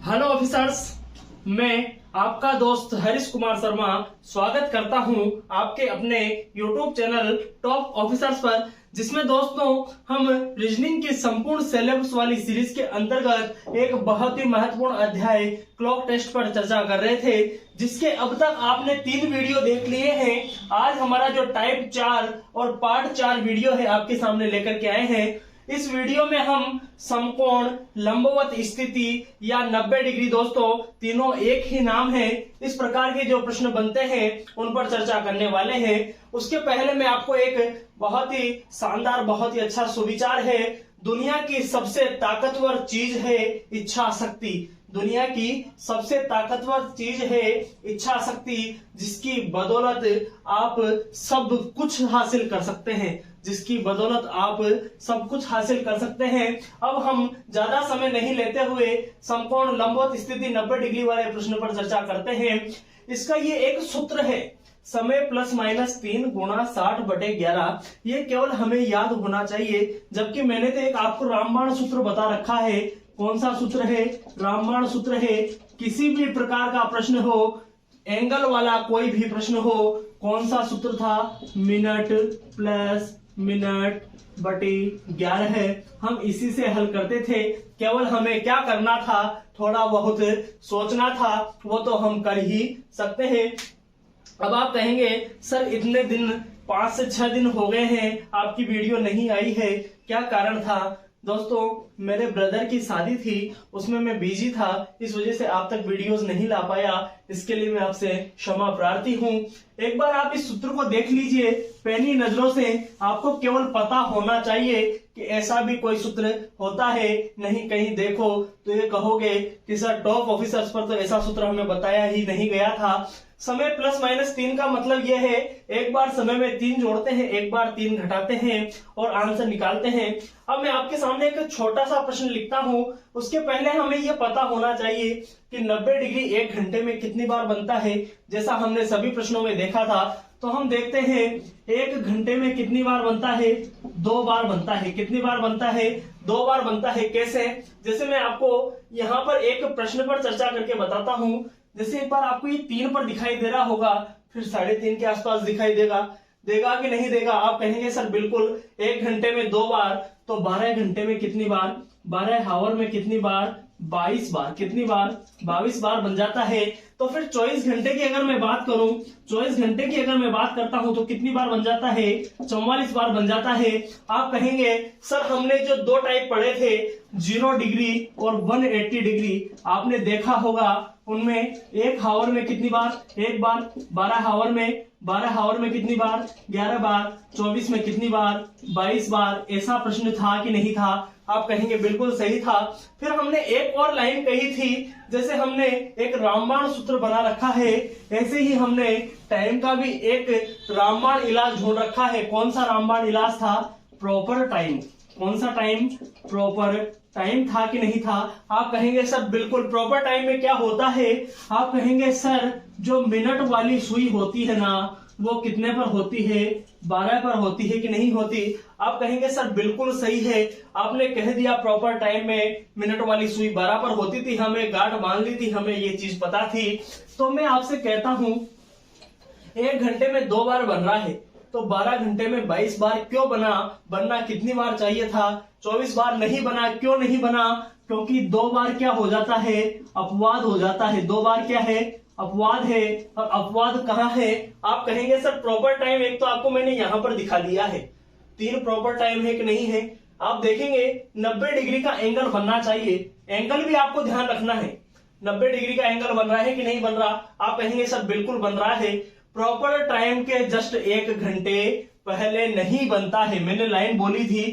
Hello officers, मैं आपका दोस्त हरीश कुमार शर्मा स्वागत करता हूं आपके अपने यूट्यूब चैनल टॉप ऑफिसर्स पर, जिसमें दोस्तों हम रीजनिंग की संपूर्ण सिलेबस वाली सीरीज के अंतर्गत एक बहुत ही महत्वपूर्ण अध्याय क्लॉक टेस्ट पर चर्चा कर रहे थे, जिसके अब तक आपने 3 वीडियो देख लिए हैं। आज हमारा जो टाइप 4 और पार्ट 4 वीडियो है आपके सामने लेकर के आए हैं। इस वीडियो में हम समकोण, लंबवत स्थिति या 90 डिग्री, दोस्तों तीनों एक ही नाम है, इस प्रकार के जो प्रश्न बनते हैं उन पर चर्चा करने वाले हैं। उसके पहले मैं आपको एक बहुत ही शानदार, बहुत ही अच्छा सुविचार है। दुनिया की सबसे ताकतवर चीज है इच्छा शक्ति। दुनिया की सबसे ताकतवर चीज है इच्छा शक्ति, जिसकी बदौलत आप सब कुछ हासिल कर सकते हैं, जिसकी बदौलत आप सब कुछ हासिल कर सकते हैं। अब हम ज्यादा समय नहीं लेते हुए समकोण, लंबवत स्थिति 90 डिग्री वाले प्रश्न पर चर्चा करते हैं। इसका ये एक सूत्र है, समय प्लस माइनस 3 गुणा 60/11। ये केवल हमें याद होना चाहिए। जबकि मैंने तो एक आपको रामबाण सूत्र बता रखा है। कौन सा सूत्र है? रामबाण सूत्र है। किसी भी प्रकार का प्रश्न हो, एंगल वाला कोई भी प्रश्न हो, कौन सा सूत्र था? मिनट प्लस मिनट बटे 11 है। हम इसी से हल करते थे। केवल हमें क्या करना था? थोड़ा बहुत सोचना था, वो तो हम कर ही सकते हैं। अब आप कहेंगे सर इतने दिन, 5 से 6 दिन हो गए हैं आपकी वीडियो नहीं आई है, क्या कारण था? दोस्तों मेरे ब्रदर की शादी थी, उसमें मैं बिजी था, इस वजह से आप तक वीडियोस नहीं ला पाया। इसके लिए मैं आपसे क्षमा प्रार्थी हूँ। एक बार आप इस सूत्र को देख लीजिए पैनी नजरों से। आपको केवल पता होना चाहिए कि ऐसा भी कोई सूत्र होता है। नहीं कहीं देखो तो ये कहोगे कि सर टॉप ऑफिसर्स पर तो ऐसा सूत्र हमें बताया ही नहीं गया था। समय प्लस माइनस 3 का मतलब यह है, एक बार समय में 3 जोड़ते हैं, एक बार 3 घटाते हैं और आंसर निकालते हैं। अब मैं आपके सामने एक छोटा सा प्रश्न लिखता हूं। उसके पहले हमें यह पता होना चाहिए कि 90 डिग्री 1 घंटे में कितनी बार बनता है। जैसा हमने सभी प्रश्नों में देखा था, तो हम देखते हैं 1 घंटे में कितनी बार बनता है? 2 बार बनता है। कितनी बार बनता है? 2 बार बनता है। कैसे? जैसे मैं आपको यहाँ पर एक प्रश्न पर चर्चा करके बताता हूँ। जैसे एक बार आपको ये 3 पर दिखाई दे रहा होगा, फिर 3.5 के आसपास दिखाई देगा कि नहीं देगा? आप कहेंगे सर बिल्कुल, 1 घंटे में 2 बार, तो 12 घंटे में कितनी बार? 12 आवर में कितनी बार? 22 बार। कितनी बार? 22 बार बन जाता है। तो फिर 24 घंटे की अगर मैं बात करूं, 24 घंटे की अगर मैं बात करता हूं तो कितनी बार बन जाता है? 44 बार बन जाता है। आप कहेंगे सर हमने जो 2 टाइप पढ़े थे, 0 डिग्री और 180 डिग्री, आपने देखा होगा उनमें 1 आवर में कितनी बार? 1 बार। 12 आवर में कितनी बार? 11 बार। 24 में कितनी बार? 22 बार। ऐसा प्रश्न था कि नहीं था? आप कहेंगे बिल्कुल सही था। फिर हमने एक और लाइन कही थी, जैसे हमने एक रामबाण सूत्र बना रखा है, ऐसे ही हमने टाइम का भी एक रामबाण इलाज ढूंढ रखा है। कौन सा रामबाण इलाज था? Proper time. कौन सा टाइम? प्रॉपर टाइम था कि नहीं था? आप कहेंगे सर बिल्कुल। प्रॉपर टाइम में क्या होता है? आप कहेंगे सर जो मिनट वाली सुई होती है ना, वो कितने पर होती है? 12 पर होती है कि नहीं होती? आप कहेंगे सर बिल्कुल सही है, आपने कह दिया प्रॉपर टाइम में मिनट वाली सुई 12 पर होती थी, हमें गांठ बांध ली थी, हमें ये चीज पता थी। तो मैं आपसे कहता हूं 1 घंटे में 2 बार बन रहा है, तो 12 घंटे में 22 बार क्यों बना? बनना कितनी बार चाहिए था? 24 बार नहीं बना। क्यों नहीं बना? क्योंकि 2 बार क्या हो जाता है? अपवाद हो जाता है। 2 बार क्या है? अपवाद है। और अपवाद कहाँ है? आप कहेंगे सर प्रॉपर टाइम एक तो आपको मैंने यहां पर दिखा दिया है, 3 प्रॉपर टाइम है कि नहीं है? आप देखेंगे 90 डिग्री का एंगल बनना चाहिए। एंगल भी आपको ध्यान रखना है, 90 डिग्री का एंगल बन रहा है कि नहीं बन रहा? आप कहेंगे सर बिल्कुल बन रहा है। प्रॉपर टाइम के जस्ट 1 घंटे पहले नहीं बनता है। मैंने लाइन बोली थी,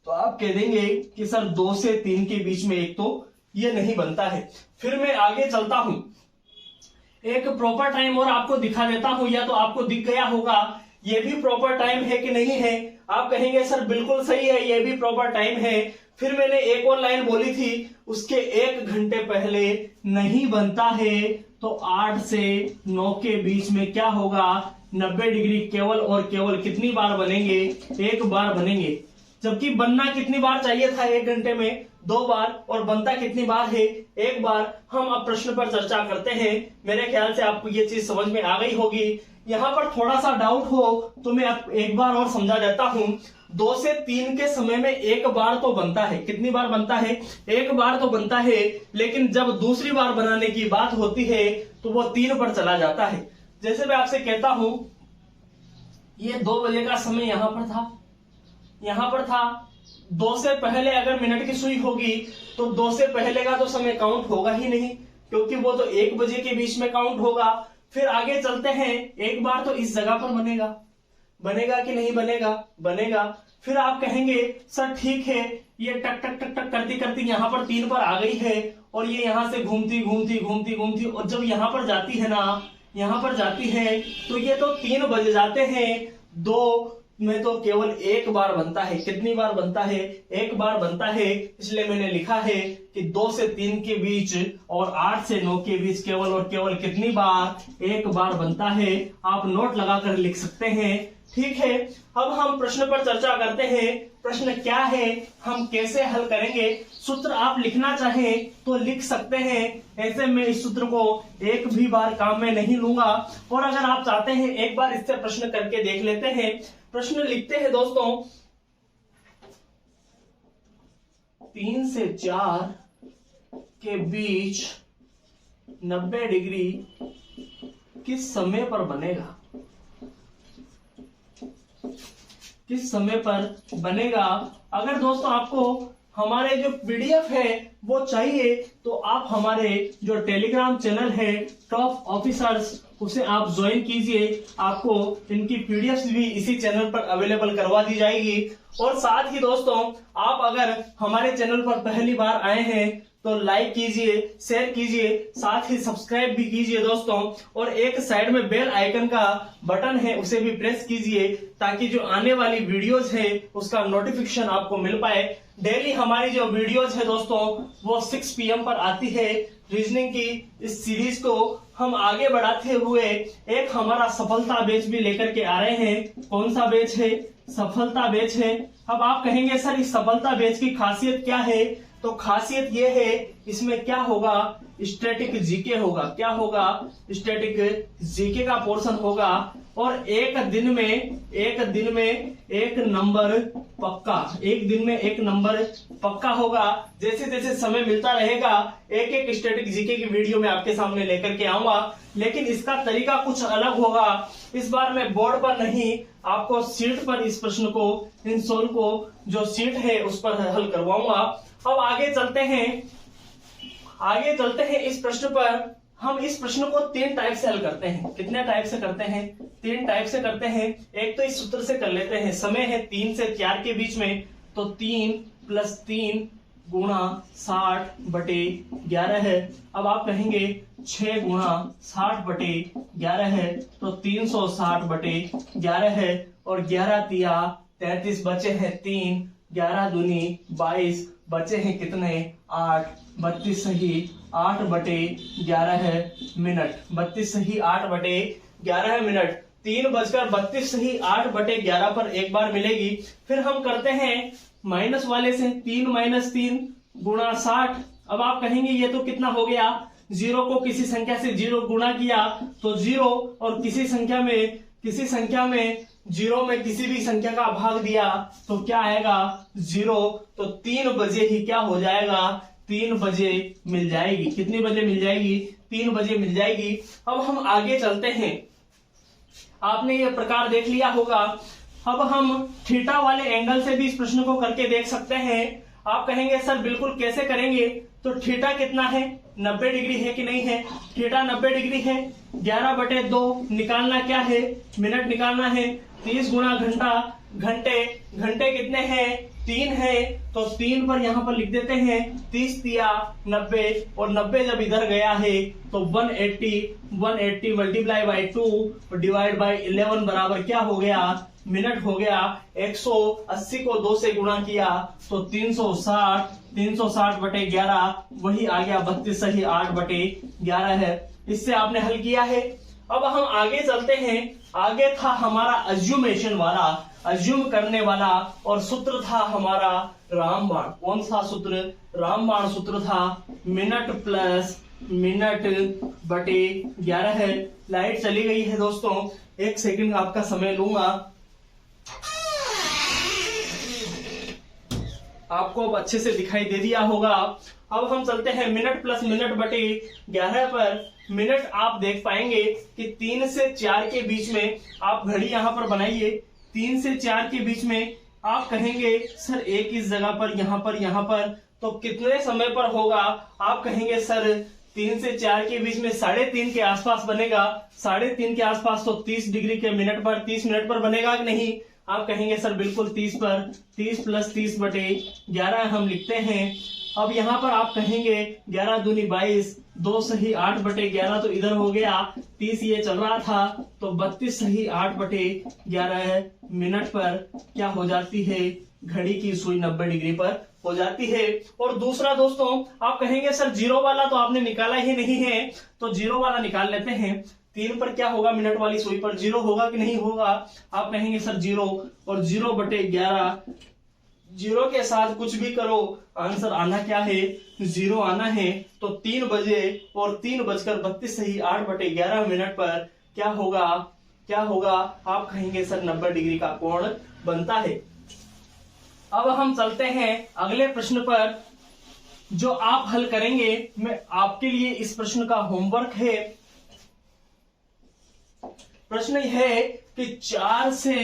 तो आप कह देंगे कि सर 2 से 3 के बीच में एक तो ये नहीं बनता है। फिर मैं आगे चलता हूं, एक प्रॉपर टाइम और आपको दिखा देता हूं, या तो आपको दिख गया होगा ये भी प्रॉपर टाइम है कि नहीं है? आप कहेंगे सर बिल्कुल सही है, ये भी प्रॉपर टाइम है। फिर मैंने एक और लाइन बोली थी, उसके 1 घंटे पहले नहीं बनता है, तो 8 से 9 के बीच में क्या होगा? 90 डिग्री केवल और केवल कितनी बार बनेंगे? 1 बार बनेंगे। जबकि बनना कितनी बार चाहिए था 1 घंटे में? 2 बार और बनता कितनी बार है 1 बार। हम अब प्रश्न पर चर्चा करते हैं। मेरे ख्याल से आपको ये चीज समझ में आ गई होगी। यहाँ पर थोड़ा सा डाउट हो तो मैं अब एक बार और समझा देता हूँ। 2 से 3 के समय में 1 बार तो बनता है। कितनी बार बनता है 1 बार तो बनता है, लेकिन जब दूसरी बार बनाने की बात होती है तो वो 3 पर चला जाता है। जैसे मैं आपसे कहता हूं ये 2 बजे का समय यहां पर था 2 से पहले अगर मिनट की सुई होगी तो 2 से पहले का तो समय काउंट होगा ही नहीं, क्योंकि वो तो 1 बजे के बीच में काउंट होगा। फिर आगे चलते हैं, 1 बार तो इस जगह पर बनेगा कि नहीं बनेगा। फिर आप कहेंगे सर ठीक है, ये टक टक टक टक करती करती यहाँ पर 3 पर आ गई है और ये यहाँ से घूमती और जब यहाँ पर जाती है तो ये तो 3 बज जाते हैं। 2 में तो केवल 1 बार बनता है। कितनी बार बनता है 1 बार बनता है। इसलिए मैंने लिखा है कि 2 से 3 के बीच और 8 से 9 के बीच केवल और केवल कितनी बार 1 बार बनता है। आप नोट लगाकर लिख सकते हैं। ठीक है, अब हम प्रश्न पर चर्चा करते हैं। प्रश्न क्या है, हम कैसे हल करेंगे। सूत्र आप लिखना चाहें तो लिख सकते हैं। ऐसे में इस सूत्र को एक भी बार काम में नहीं लूंगा। और अगर आप चाहते हैं एक बार इससे प्रश्न करके देख लेते हैं। प्रश्न लिखते हैं दोस्तों, 3 से 4 के बीच 90 डिग्री किस समय पर बनेगा। अगर दोस्तों आपको हमारे जो पीडीएफ है वो चाहिए तो आप हमारे जो टेलीग्राम चैनल है टॉप ऑफिसर्स, उसे आप ज्वाइन कीजिए। आपको इनकी पीडीएफ भी इसी चैनल पर अवेलेबल करवा दी जाएगी। और साथ ही दोस्तों आप अगर हमारे चैनल पर पहली बार आए हैं तो लाइक कीजिए, शेयर कीजिए, साथ ही सब्सक्राइब भी कीजिए दोस्तों। और एक साइड में बेल आइकन का बटन है उसे भी प्रेस कीजिए, ताकि जो आने वाली वीडियोस है उसका नोटिफिकेशन आपको मिल पाए। डेली हमारी जो वीडियोस है दोस्तों वो 6 PM पर आती है। रीजनिंग की इस सीरीज को हम आगे बढ़ाते हुए एक हमारा सफलता बैच भी लेकर के आ रहे हैं। कौन सा बैच है, सफलता बैच है। अब आप कहेंगे सर इस सफलता बैच की खासियत क्या है, तो खासियत ये है इसमें क्या होगा, स्टैटिक जीके होगा। क्या होगा, स्टैटिक जीके का पोर्शन होगा। और एक दिन में एक नंबर पक्का होगा। जैसे जैसे समय मिलता रहेगा एक स्टैटिक जीके की वीडियो में आपके सामने लेकर के आऊंगा, लेकिन इसका तरीका कुछ अलग होगा। इस बार मैं बोर्ड पर नहीं, आपको सीट पर इस प्रश्न को, इन सोल्व को जो सीट है उस पर हल करवाऊंगा। अब आगे चलते हैं इस प्रश्न पर। हम इस प्रश्न को 3 टाइप से हल करते हैं। कितने टाइप से करते हैं, 3 टाइप से करते हैं। एक तो इस सूत्र से कर लेते हैं। समय है 3 से 4 के बीच में, तो 3 + 3 गुणा 60/11 है। अब आप कहेंगे 6 गुणा 60/11 है, तो 360/11 है। और 11 तिया 33 बचे हैं 3, 11 दूनी 22, बचे हैं कितने 8, 32 सही 8/11 है मिनट। 32 सही 8/11 है मिनट। 3:32 सही 8/11 पर एक बार मिलेगी। फिर हम करते हैं माइनस वाले से, 3 - 3 गुणा 60। अब आप कहेंगे ये तो कितना हो गया, 0 को किसी संख्या से 0 गुणा किया तो 0, और किसी संख्या में 0 में किसी भी संख्या का भाग दिया तो क्या आएगा 0। तो 3 बजे ही क्या हो जाएगा, 3 बजे मिल जाएगी। कितनी बजे मिल जाएगी, 3 बजे मिल जाएगी। अब हम आगे चलते हैं। आपने ये प्रकार देख लिया होगा। अब हम थीटा वाले एंगल से भी इस प्रश्न को करके देख सकते हैं। आप कहेंगे सर बिल्कुल कैसे करेंगे, तो थीटा कितना है, 90 डिग्री है कि नहीं है। थीटा 90 डिग्री है। 11/2 निकालना क्या है, मिनट निकालना है। 30 गुणा घंटा, घंटे कितने हैं, 3 है। तो 3 पर यहाँ पर लिख देते हैं 30 तिया 90, और 90 जब इधर गया है तो 180 मल्टीप्लाई बाई 2 डिवाइड बाई 11 बराबर क्या हो गया, मिनट हो गया। 180 को 2 से गुणा किया तो 360/11 वही आ गया 32 सही 8/11 है। इससे आपने हल किया है। अब हम आगे चलते हैं। आगे था हमारा अज्यूमेशन वाला, अज्यूम करने वाला, और सूत्र था हमारा रामबाण। कौन सा सूत्र? रामबाण सूत्र था। मिनट प्लस मिनट बटे 11 है। लाइट चली गई है दोस्तों, 1 सेकंड आपका समय लूंगा। आपको अब अच्छे से दिखाई दे दिया होगा। अब हम चलते हैं मिनट प्लस मिनट बटे 11 पर। मिनट आप देख पाएंगे कि 3 से 4 के बीच में आप घड़ी यहां पर बनाइए। 3 से 4 के बीच में आप कहेंगे सर एक इस जगह पर, यहाँ पर तो कितने समय पर होगा? आप कहेंगे सर 3 से 4 के बीच में 3:30 के आसपास बनेगा। 3:30 के आसपास तो 30 डिग्री के मिनट पर 30 मिनट पर बनेगा कि नहीं? आप कहेंगे सर बिल्कुल 30 पर। 30 प्लस 30 बटे 11 हम लिखते हैं। अब यहाँ पर आप कहेंगे 11 दूनी 22, 2 सही 8 बटे 11 तो इधर हो गया। 30 ये चल रहा था तो 32 सही 8 बटे 11 मिनट पर क्या हो जाती है? घड़ी की सुई 90 डिग्री पर हो जाती है। और दूसरा दोस्तों, आप कहेंगे सर जीरो वाला तो आपने निकाला ही नहीं है, तो जीरो वाला निकाल लेते हैं। 3 पर क्या होगा? मिनट वाली सुई पर जीरो होगा कि नहीं होगा? आप कहेंगे सर जीरो, और 0 बटे 11, जीरो के साथ कुछ भी करो, आंसर आना क्या है? 0 आना है। तो 3 बजे और 3:32 सही 8 बटे 11 मिनट पर क्या होगा? आप कहेंगे सर 90 डिग्री का कोण बनता है। अब हम चलते हैं अगले प्रश्न पर, जो आप हल करेंगे। मैं आपके लिए इस प्रश्न का होमवर्क है। प्रश्न यह है कि 4 से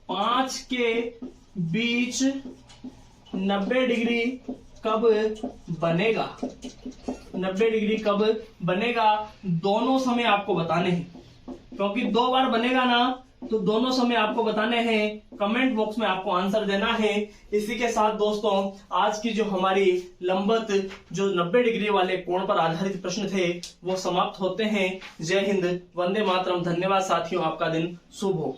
5 के बीच 90 डिग्री कब बनेगा? 90 डिग्री कब बनेगा? दोनों समय आपको बताने हैं, क्योंकि 2 बार बनेगा ना, तो दोनों समय आपको बताने हैं। कमेंट बॉक्स में आपको आंसर देना है। इसी के साथ दोस्तों, आज की जो हमारी लंबत जो 90 डिग्री वाले कोण पर आधारित प्रश्न थे वो समाप्त होते हैं। जय हिंद, वंदे मातरम। धन्यवाद साथियों, आपका दिन शुभ हो।